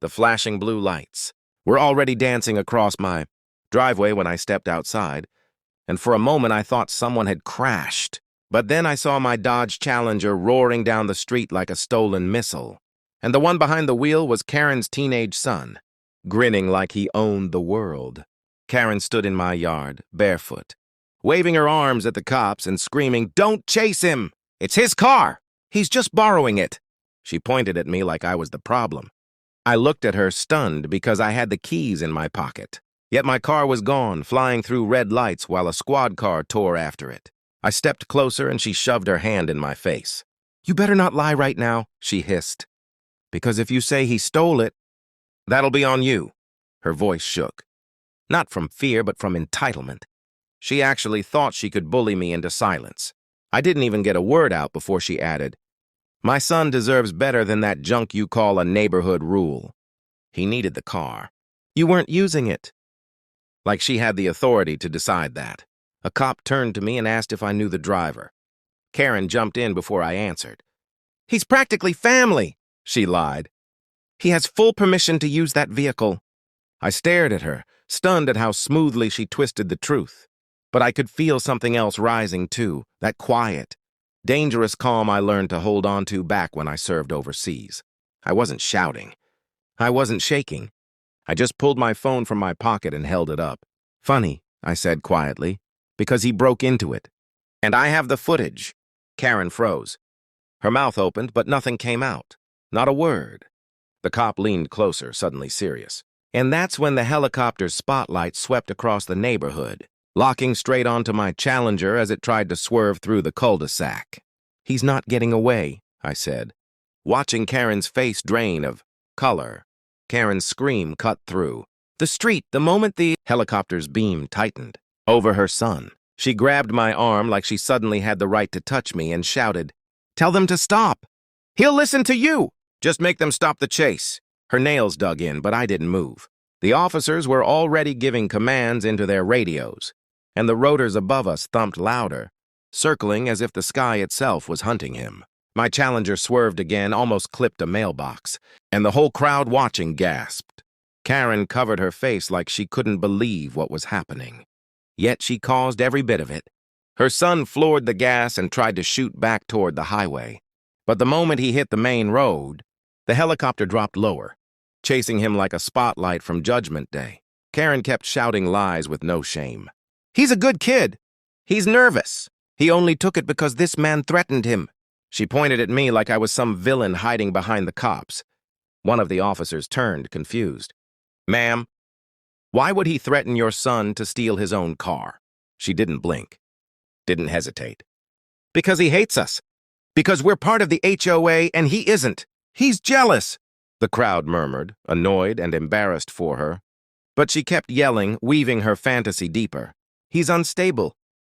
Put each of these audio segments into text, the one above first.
the flashing blue lights, were already dancing across my driveway when I stepped outside, and for a moment I thought someone had crashed. But then I saw my Dodge Challenger roaring down the street like a stolen missile, and the one behind the wheel was Karen's teenage son, grinning like he owned the world. Karen stood in my yard, barefoot, waving her arms at the cops and screaming, "Don't chase him! It's his car! He's just borrowing it!" She pointed at me like I was the problem. I looked at her, stunned, because I had the keys in my pocket. Yet my car was gone, flying through red lights while a squad car tore after it. I stepped closer and she shoved her hand in my face. "You better not lie right now," she hissed. "Because if you say he stole it, that'll be on you." Her voice shook. Not from fear, but from entitlement. She actually thought she could bully me into silence. I didn't even get a word out before she added, "My son deserves better than that junk you call a neighborhood rule. He needed the car. You weren't using it." Like she had the authority to decide that. A cop turned to me and asked if I knew the driver. Karen jumped in before I answered. "He's practically family," she lied. "He has full permission to use that vehicle." I stared at her, stunned at how smoothly she twisted the truth. But I could feel something else rising too, that quiet, dangerous calm I learned to hold on to back when I served overseas. I wasn't shouting. I wasn't shaking. I just pulled my phone from my pocket and held it up. "Funny," I said quietly, "because he broke into it. And I have the footage." Karen froze. Her mouth opened, but nothing came out. Not a word. The cop leaned closer, suddenly serious. And that's when the helicopter's spotlight swept across the neighborhood, locking straight onto my Challenger as it tried to swerve through the cul-de-sac. "He's not getting away," I said, watching Karen's face drain of color. Karen's scream cut through the street the moment the helicopter's beam tightened over her son. She grabbed my arm like she suddenly had the right to touch me and shouted, "Tell them to stop! He'll listen to you! Just make them stop the chase!" Her nails dug in, but I didn't move. The officers were already giving commands into their radios, and the rotors above us thumped louder, circling as if the sky itself was hunting him. My Challenger swerved again, almost clipped a mailbox, and the whole crowd watching gasped. Karen covered her face like she couldn't believe what was happening. Yet she caused every bit of it. Her son floored the gas and tried to shoot back toward the highway. But the moment he hit the main road, the helicopter dropped lower, chasing him like a spotlight from Judgment Day. Karen kept shouting lies with no shame. "He's a good kid. He's nervous. He only took it because this man threatened him." She pointed at me like I was some villain hiding behind the cops. One of the officers turned, confused. "Ma'am, why would he threaten your son to steal his own car?" She didn't blink, didn't hesitate. "Because he hates us. Because we're part of the HOA and he isn't. He's jealous," the crowd murmured, annoyed and embarrassed for her. But she kept yelling, weaving her fantasy deeper. "He's unstable.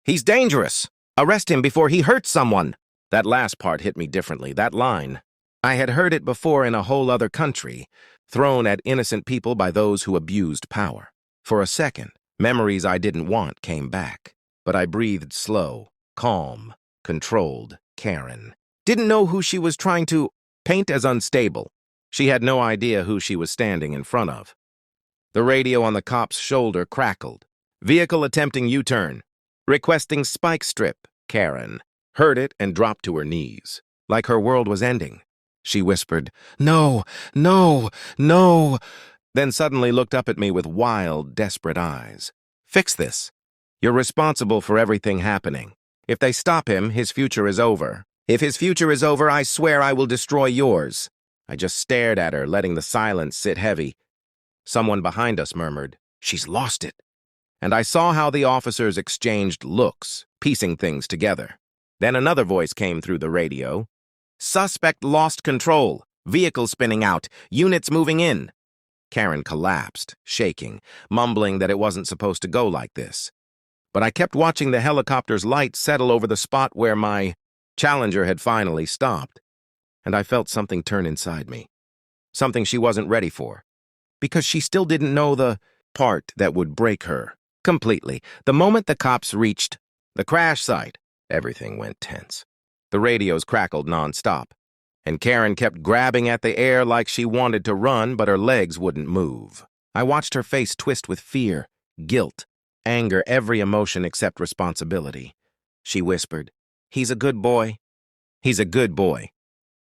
He's dangerous. Arrest him before he hurts someone." That last part hit me differently, that line. I had heard it before in a whole other country, thrown at innocent people by those who abused power. For a second, memories I didn't want came back. But I breathed slow, calm, controlled. Karen didn't know who she was trying to paint as unstable. She had no idea who she was standing in front of. The radio on the cop's shoulder crackled. "Vehicle attempting U-turn. Requesting spike strip." Karen heard it and dropped to her knees, like her world was ending. She whispered, "No, no, no," then suddenly looked up at me with wild, desperate eyes. "Fix this. You're responsible for everything happening. If they stop him, his future is over. If his future is over, I swear I will destroy yours." I just stared at her, letting the silence sit heavy. Someone behind us murmured, "She's lost it." And I saw how the officers exchanged looks, piecing things together. Then another voice came through the radio. "Suspect lost control. Vehicle spinning out. Units moving in." Karen collapsed, shaking, mumbling that it wasn't supposed to go like this. But I kept watching the helicopter's light settle over the spot where my Challenger had finally stopped. And I felt something turn inside me. Something she wasn't ready for. Because she still didn't know the part that would break her completely. The moment the cops reached the crash site, everything went tense. The radios crackled nonstop. and Karen kept grabbing at the air like she wanted to run, but her legs wouldn't move. I watched her face twist with fear, guilt, anger, every emotion except responsibility. She whispered, "He's a good boy. He's a good boy."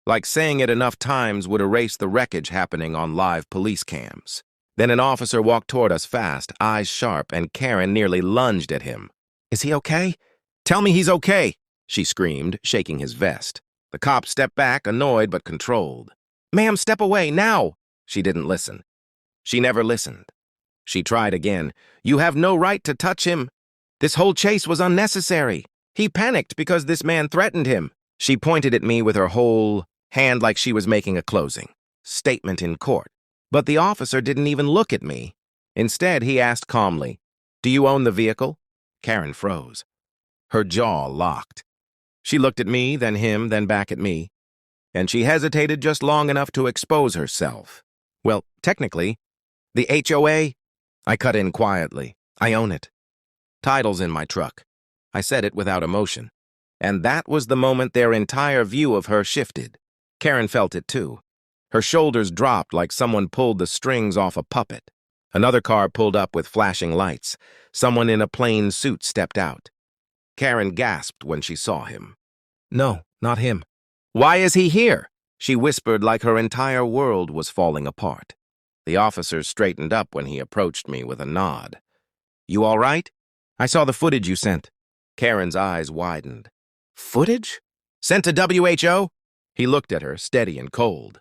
Like saying it enough times would erase the wreckage happening on live police cams. Then an officer walked toward us fast, eyes sharp, and Karen nearly lunged at him. "Is he okay? Tell me he's okay," she screamed, shaking his vest. The cop stepped back, annoyed but controlled. "Ma'am, step away, now!" She didn't listen. She never listened. She tried again. "You have no right to touch him. This whole chase was unnecessary. He panicked because this man threatened him." She pointed at me with her whole hand like she was making a closing statement in court. But the officer didn't even look at me. Instead, he asked calmly, "Do you own the vehicle?" Karen froze. Her jaw locked. She looked at me, then him, then back at me. And she hesitated just long enough to expose herself. "Well, technically, the HOA?" I cut in quietly. "I own it. Title's in my truck." I said it without emotion. And that was the moment their entire view of her shifted. Karen felt it too. Her shoulders dropped like someone pulled the strings off a puppet. Another car pulled up with flashing lights. Someone in a plain suit stepped out. Karen gasped when she saw him. "No, not him." "Why is he here?" she whispered like her entire world was falling apart. The officer straightened up when he approached me with a nod. "You all right? I saw the footage you sent." Karen's eyes widened. "Footage? Sent to WHO?" He looked at her, steady and cold.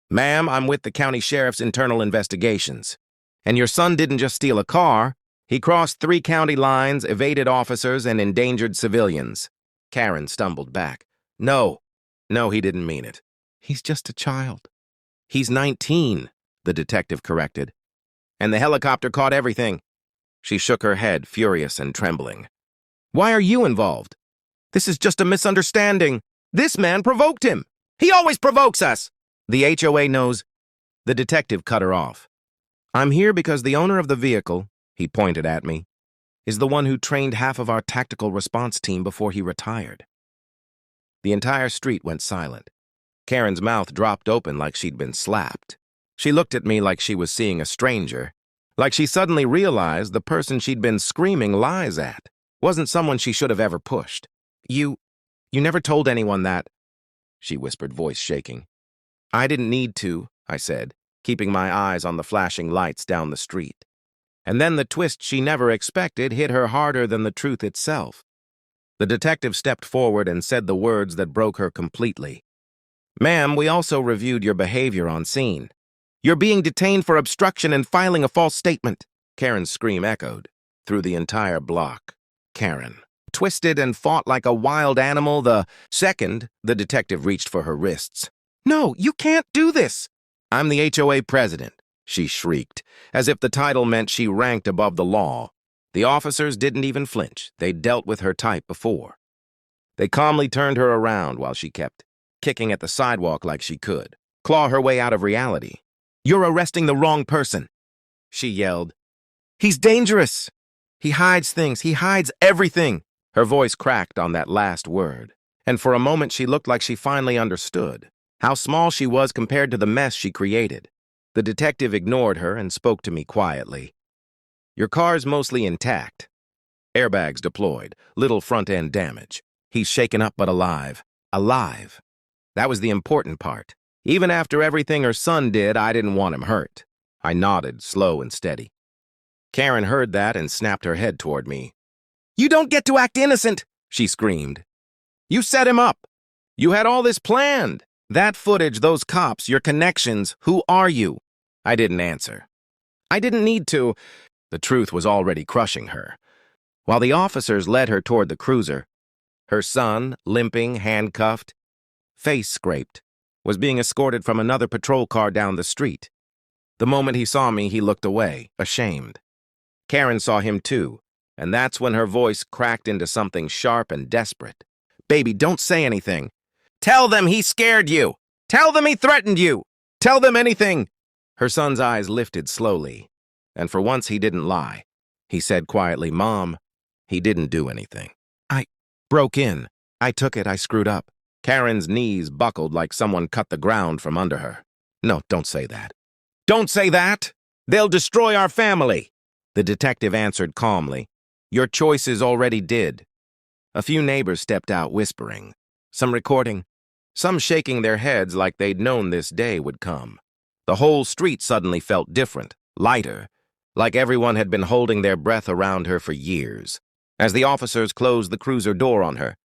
"Ma'am, I'm with the county sheriff's internal investigations. And your son didn't just steal a car. He crossed 3 county lines, evaded officers, and endangered civilians." Karen stumbled back. No, he didn't mean it. "He's just a child." "He's 19, the detective corrected. And the helicopter caught everything." She shook her head, furious and trembling. "Why are you involved? This is just a misunderstanding. This man provoked him. He always provokes us." "The HOA knows." The detective cut her off. "I'm here because the owner of the vehicle," he pointed at me, "is the one who trained half of our tactical response team before he retired." The entire street went silent. Karen's mouth dropped open like she'd been slapped. She looked at me like she was seeing a stranger, like she suddenly realized the person she'd been screaming lies at wasn't someone she should have ever pushed. You never told anyone that," she whispered, voice shaking. "I didn't need to," I said, keeping my eyes on the flashing lights down the street. And then the twist she never expected hit her harder than the truth itself. The detective stepped forward and said the words that broke her completely. "Ma'am, we also reviewed your behavior on scene. You're being detained for obstruction and filing a false statement." Karen's scream echoed through the entire block. Karen twisted and fought like a wild animal. The second the detective reached for her wrists. "No, you can't do this." "I'm the HOA president," she shrieked, as if the title meant she ranked above the law. The officers didn't even flinch. They'd dealt with her type before. They calmly turned her around while she kept kicking at the sidewalk like she could claw her way out of reality. "You're arresting the wrong person," she yelled. "He's dangerous. He hides things. He hides everything." Her voice cracked on that last word, and for a moment she looked like she finally understood how small she was compared to the mess she created. The detective ignored her and spoke to me quietly. "Your car's mostly intact. Airbags deployed, little front-end damage. He's shaken up but alive. Alive. That was the important part. Even after everything her son did, I didn't want him hurt." I nodded, slow and steady. Karen heard that and snapped her head toward me. "You don't get to act innocent," she screamed. "You set him up. You had all this planned. That footage, those cops, your connections, who are you?" I didn't answer. I didn't need to. The truth was already crushing her. While the officers led her toward the cruiser, her son, limping, handcuffed, face scraped, was being escorted from another patrol car down the street. The moment he saw me, he looked away, ashamed. Karen saw him too, and that's when her voice cracked into something sharp and desperate. "Baby, don't say anything. Tell them he scared you. Tell them he threatened you. Tell them anything." Her son's eyes lifted slowly, and for once he didn't lie. He said quietly, "Mom, he didn't do anything. I broke in. I took it. I screwed up. Karen's knees buckled like someone cut the ground from under her. No, don't say that. Don't say that! They'll destroy our family! The detective answered calmly. Your choices already did. A few neighbors stepped out whispering, some recording, some shaking their heads like they'd known this day would come. The whole street suddenly felt different, lighter, like everyone had been holding their breath around her for years. As the officers closed the cruiser door on her,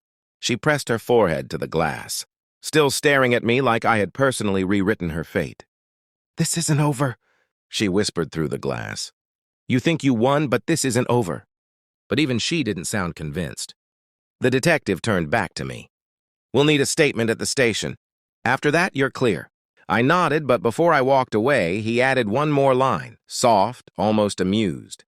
she pressed her forehead to the glass, still staring at me like I had personally rewritten her fate. This isn't over, she whispered through the glass. You think you won, but this isn't over. But even she didn't sound convinced. The detective turned back to me. We'll need a statement at the station. After that, you're clear. I nodded, but before I walked away, he added one more line, soft, almost amused.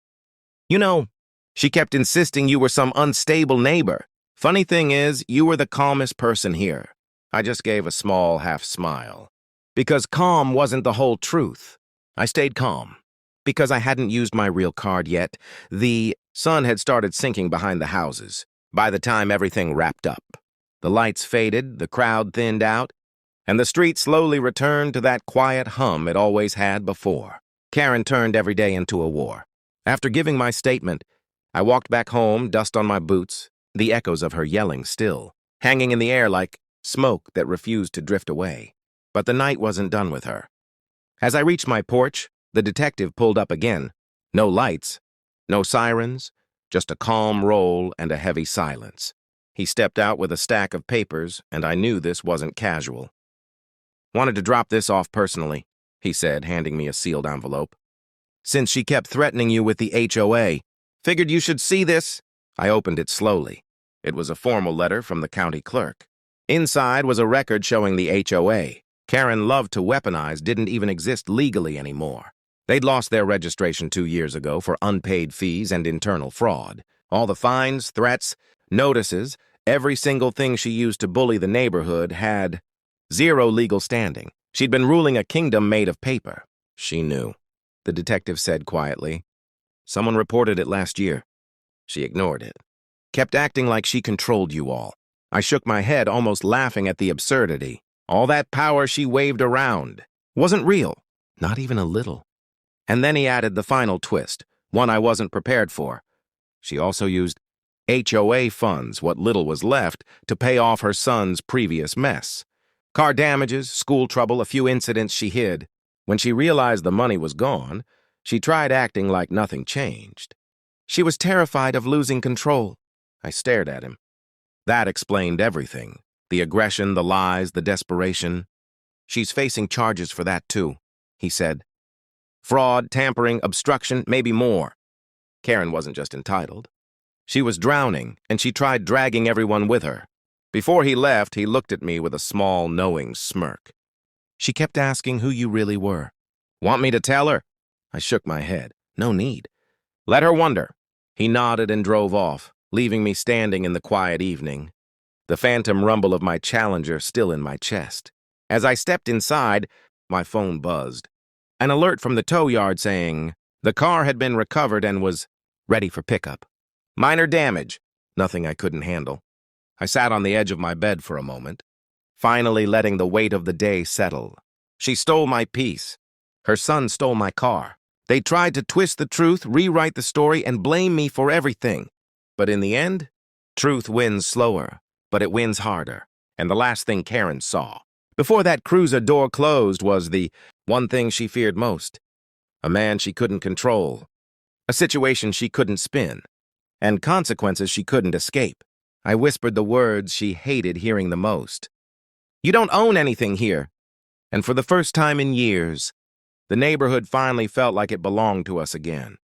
You know, she kept insisting you were some unstable neighbor. Funny thing is, you were the calmest person here. I just gave a small half-smile. Because calm wasn't the whole truth. I stayed calm. Because I hadn't used my real card yet, the sun had started sinking behind the houses. By the time everything wrapped up, the lights faded, the crowd thinned out, and the street slowly returned to that quiet hum it always had before. Karen turned every day into a war. After giving my statement, I walked back home, dust on my boots, the echoes of her yelling still, hanging in the air like smoke that refused to drift away. But the night wasn't done with her. As I reached my porch, the detective pulled up again. No lights, no sirens, just a calm roll and a heavy silence. He stepped out with a stack of papers, and I knew this wasn't casual. Wanted to drop this off personally, he said, handing me a sealed envelope. Since she kept threatening you with the HOA, figured you should see this. I opened it slowly. It was a formal letter from the county clerk. Inside was a record showing the HOA. Karen loved to weaponize didn't even exist legally anymore. They'd lost their registration 2 years ago for unpaid fees and internal fraud. All the fines, threats, notices, every single thing she used to bully the neighborhood had zero legal standing. She'd been ruling a kingdom made of paper. She knew. The detective said quietly. Someone reported it last year. She ignored it. Kept acting like she controlled you all. I shook my head, almost laughing at the absurdity. All that power she waved around wasn't real, not even a little. And then he added the final twist, one I wasn't prepared for. She also used HOA funds, what little was left, to pay off her son's previous mess. Car damages, school trouble, a few incidents she hid. When she realized the money was gone, she tried acting like nothing changed. She was terrified of losing control. I stared at him. That explained everything. The aggression, the lies, the desperation. She's facing charges for that too, he said. Fraud, tampering, obstruction, maybe more. Karen wasn't just entitled. She was drowning, and she tried dragging everyone with her. Before he left, he looked at me with a small, knowing smirk. She kept asking who you really were. Want me to tell her? I shook my head. No need. Let her wonder. He nodded and drove off, leaving me standing in the quiet evening, the phantom rumble of my Challenger still in my chest. As I stepped inside, my phone buzzed. An alert from the tow yard saying the car had been recovered and was ready for pickup. Minor damage, nothing I couldn't handle. I sat on the edge of my bed for a moment, finally letting the weight of the day settle. She stole my peace. Her son stole my car. They tried to twist the truth, rewrite the story, and blame me for everything. But in the end, truth wins slower, but it wins harder. And the last thing Karen saw, before that cruiser door closed, was the one thing she feared most. A man she couldn't control. A situation she couldn't spin. And consequences she couldn't escape. I whispered the words she hated hearing the most. You don't own anything here. And for the first time in years, the neighborhood finally felt like it belonged to us again.